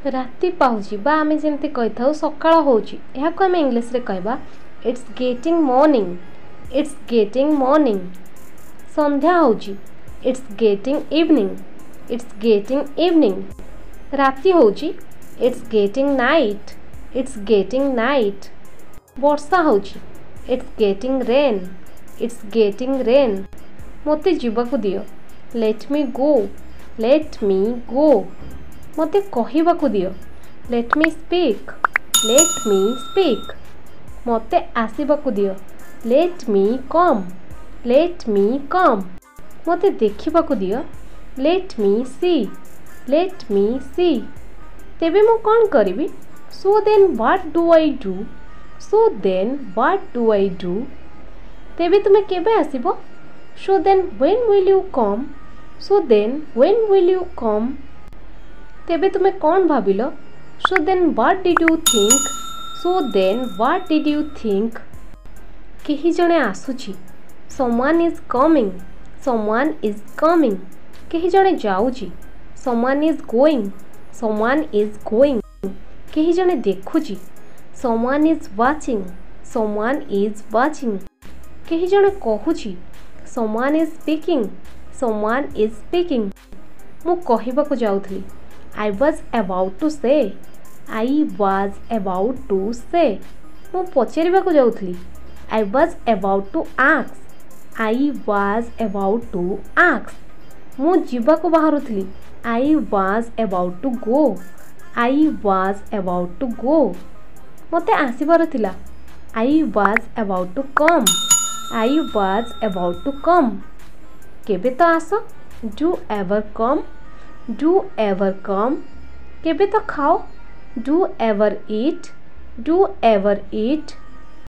राति पाउची बा आमे जेमती कहि थाउ सकाळ होउची एहा को आमे इंग्लिश रे कहबा it's getting morning it's getting morning संध्या होउची it's getting evening it's getting evening राति होउची it's getting night it's getting night वर्षा होउची it's getting rain it's getting rain मोते जीवाकु दियो लेट मी गो मते कहिबाकु दियो लेट मी स्पीक मते आसीबाकु दियो लेट मी कम मते देखिबाकु दियो लेट मी सी तेबे मु कोन करिवि so then what do I do तेबे तुमे केबे आसीबो so then when will you come तेबे तुमे कौन भाविलो so then what did you think केही जणे आसुची someone is coming केही जणे जाउची someone is going केही जणे देखुची someone is watching केही जणे कहूची someone is speaking मु कहिबाकु जाउथली I was about to say मु पचारिबाकु जाउथली I was about to ask मु जीवाकु बाहारुथली I was about to go मते आसीबार थिला I was about to come केबे तो आस do ever come केबे तो खाओ do ever eat